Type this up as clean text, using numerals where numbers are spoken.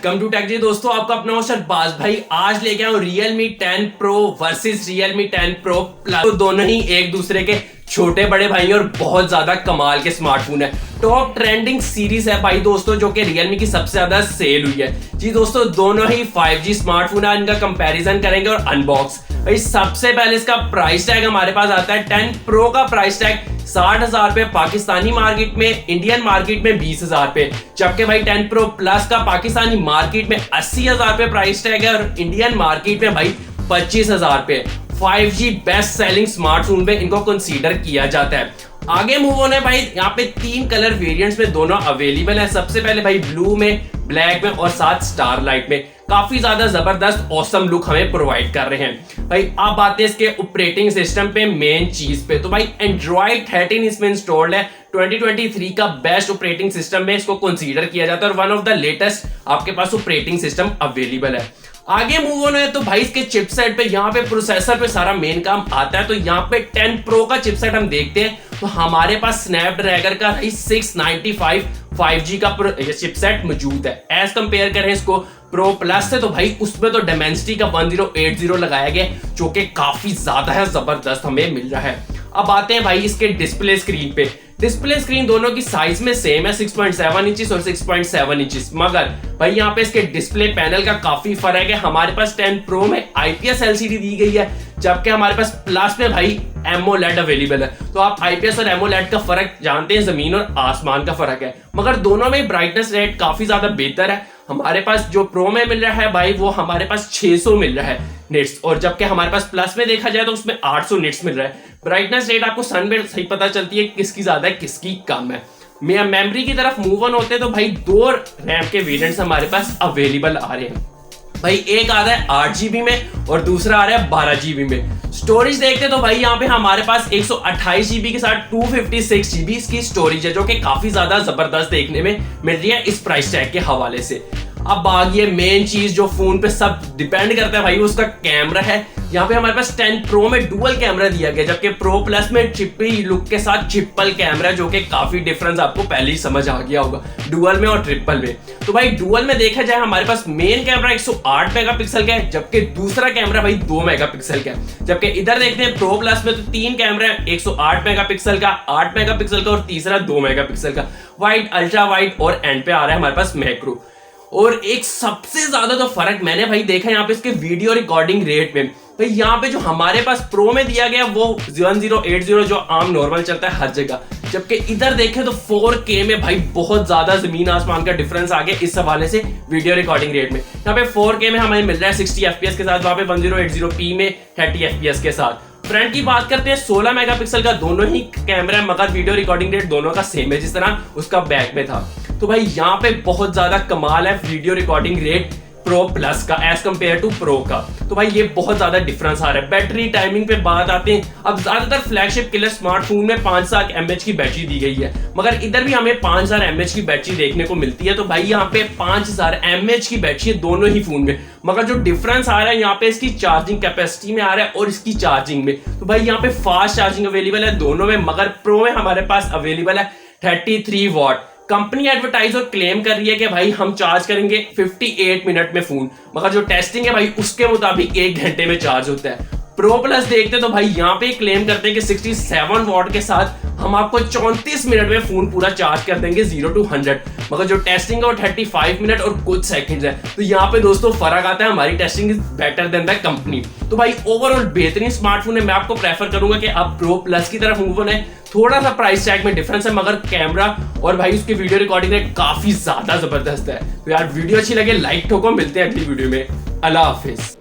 Welcome to take जी। दोस्तों आपका अपना शरबाज भाई आज लेके आया हूं Realme 10 Pro versus Realme 10 Pro Plus। तो दोनों ही एक दूसरे के छोटे बड़े भाई और बहुत ज्यादा कमाल के स्मार्टफोन है। टॉप ट्रेंडिंग सीरीज है भाई दोस्तों, जो कि Realme की सबसे ज्यादा सेल हुई है जी। दोस्तों दोनों ही 5G स्मार्टफोन है, इनका कंपैरिजन करेंगे और अनबॉक्स। भाई सबसे पहले इसका प्राइस टैग हमारे पास आता है 10 Pro का प्राइस टैग 60,000 रुपए पाकिस्तानी मार्केट में, इंडियन मार्केट में 20,000 रुपए। जबकि भाई 10 Pro Plus का पाकिस्तानी मार्केट में 80,000 रुपए प्राइस टैग है और इंडियन मार्केट में भाई 25,000 रुपए। 5G बेस्ट सेलिंग स्मार्टफोन में इनको कंसीडर किया जाता है। आगे मूव होने भाई यहाँ पे 3 कलर वेरिएंट्स में दोनों अवेलेबल है। सबसे पहले भाई ब्लू में, ब्लैक में और साथ स्टारलाइट में। काफी ज्यादा जबरदस्त ऑसम लुक हमें प्रोवाइड कर रहे हैं। भाई अब आते हैं इसके ऑपरेटिंग सिस्टम पे, मेन चीज पे। तो भाई एंड्रॉइड 13 इसमें इंस्टॉल्ड है। 2023 का बेस्ट ऑपरेटिंग सिस्टम में इसको कंसीडर किया जाता है और वन ऑफ द लेटेस्ट आपके पास ऑपरेटिंग सिस्टम अवेलेबल है। आगे मूव होना है तो भाई इसके चिपसेट पे, यहाँ पे प्रोसेसर पे सारा मेन काम आता है। तो यहाँ पे 10 Pro का चिपसेट हम देखते हैं तो हमारे पास स्नैपड्रैगन का 695 5G का चिपसेट मौजूद है। एज कंपेयर करें इसको Pro Plus से तो भाई उसमें तो Dimensity का 1080 लगाया गया, जो कि काफी ज्यादा है, जबरदस्त हमें मिल रहा है। अब आते हैं भाई इसके डिस्प्ले स्क्रीन पे। डिस्प्ले स्क्रीन दोनों की साइज में सेम है, 6.7 इंचेस और 6.7 इंचेस। मगर भाई यहाँ पे इसके डिस्प्ले पैनल का काफी फर्क है। हमारे पास 10 Pro में IPS LCD दी गई है, जबकि हमारे पास प्लस में भाई AMOLED अवेलेबल है। तो आप IPS और AMOLED का फर्क जानते हैं, जमीन और आसमान का फर्क है। मगर दोनों में ब्राइटनेस रेट काफी ज्यादा बेहतर है। हमारे पास जो प्रो में मिल रहा है भाई वो हमारे पास 600 मिल रहा है निट्स, और जबकि हमारे पास प्लस में देखा जाए तो उसमें 800 निट्स मिल रहा है। ब्राइटनेस रेट आपको सन में सही पता चलती है किसकी ज्यादा है किसकी कम है। मेमोरी की तरफ मूव ऑन होते हैं तो भाई 2 रैम के वेरिएंट्स हमारे पास अवेलेबल आ रहे हैं। भाई एक आ रहा है 8GB में और दूसरा आ रहा है 12GB में। स्टोरेज देखते तो भाई यहाँ पे हमारे पास 128GB के साथ 256GB इसकी स्टोरेज है, जो कि काफी ज्यादा जबरदस्त देखने में मिल रही है इस प्राइस टैग के हवाले से। अब आ गई मेन चीज जो फोन पे सब डिपेंड करता है भाई, उसका कैमरा है। यहाँ पे हमारे पास 10 Pro में डुअल कैमरा दिया गया, जबकि Pro Plus में ट्रिपल लुक के साथ ट्रिपल कैमरा, जो कि काफी डिफरेंस आपको पहले ही समझ आ गया होगा डुअल में और ट्रिपल में। तो भाई डुअल में देखा जाए हमारे पास मेन कैमरा 108 मेगापिक्सल का है, जबकि दूसरा कैमरा भाई 2 मेगापिक्सल का है। जबकि इधर देखते हैं Pro Plus में तो 3 कैमरा है, 108 मेगापिक्सल का, 8 मेगापिक्सल का और तीसरा 2 मेगापिक्सल का। वाइड, अल्ट्रा वाइड और एंड पे आ रहा है हमारे पास मैक्रो। और एक सबसे ज्यादा जो फर्क मैंने भाई देखा यहाँ पे इसके वीडियो रिकॉर्डिंग रेट में। भाई यहाँ पे जो हमारे पास प्रो में दिया गया वो 1080 जो आम नॉर्मल चलता है हर जगह, जबकि इधर देखें तो 4K में भाई बहुत ज्यादा जमीन आसमान का डिफरेंस आ गया इस हवाले से वीडियो रिकॉर्डिंग रेट में। यहाँ पे 4K में हमें मिल रहा है 60 FPS के साथ, वहां पे 1080p में 30 FPS के साथ। फ्रंट की बात करते हैं 16 मेगापिक्सल का दोनों ही कैमरा है, मगर वीडियो रिकॉर्डिंग रेट दोनों का सेम है जिस तरह उसका बैक में था। तो भाई यहाँ पे बहुत ज्यादा कमाल है video recording rate Pro Plus का एज कंपेयर टू Pro का। तो भाई ये बहुत ज्यादा डिफरेंस आ रहा है। बैटरी टाइमिंग पे बात आते हैं, अब ज्यादातर फ्लैगशिप किलर स्मार्टफोन में 5000 mAh की बैटरी दी गई है, मगर इधर भी हमें 5000 mAh की बैटरी देखने को मिलती है। तो भाई यहाँ पे 5000 mAh की बैटरी है दोनों ही फोन में, मगर जो डिफरेंस आ रहा है यहाँ पे इसकी चार्जिंग कैपेसिटी में आ रहा है और इसकी चार्जिंग में। तो भाई यहाँ पे फास्ट चार्जिंग अवेलेबल है दोनों में, मगर प्रो में हमारे पास अवेलेबल है 33 वॉट। कंपनी एडवर्टाइज और क्लेम कर रही है कि भाई हम चार्ज करेंगे 58 मिनट में फोन, मगर जो टेस्टिंग है भाई उसके मुताबिक 1 घंटे में चार्ज होता है। प्रो प्लस देखते तो भाई यहाँ पे क्लेम करते हैं कि 67 वॉट के साथ हम आपको 34 मिनट में फोन पूरा चार्ज कर देंगे 0 to 100, मगर जो टेस्टिंग है वो 35 मिनट और कुछ सेकंड्स है। तो यहाँ पे दोस्तों फर्क आता है, हमारी testing is better than the company. तो भाई ओवरऑल बेहतरीन स्मार्टफोन है। मैं आपको प्रेफर करूंगा कि आप प्रो प्लस की तरफ मूव ऑन है। थोड़ा सा प्राइस टैग में डिफरेंस है, मगर कैमरा और भाई उसकी वीडियो रिकॉर्डिंग रेट काफी ज्यादा जबरदस्त है। तो यार वीडियो अच्छी लगे लाइक ठोको, मिलते हैं अगली वीडियो में। अल्लाह हाफिज।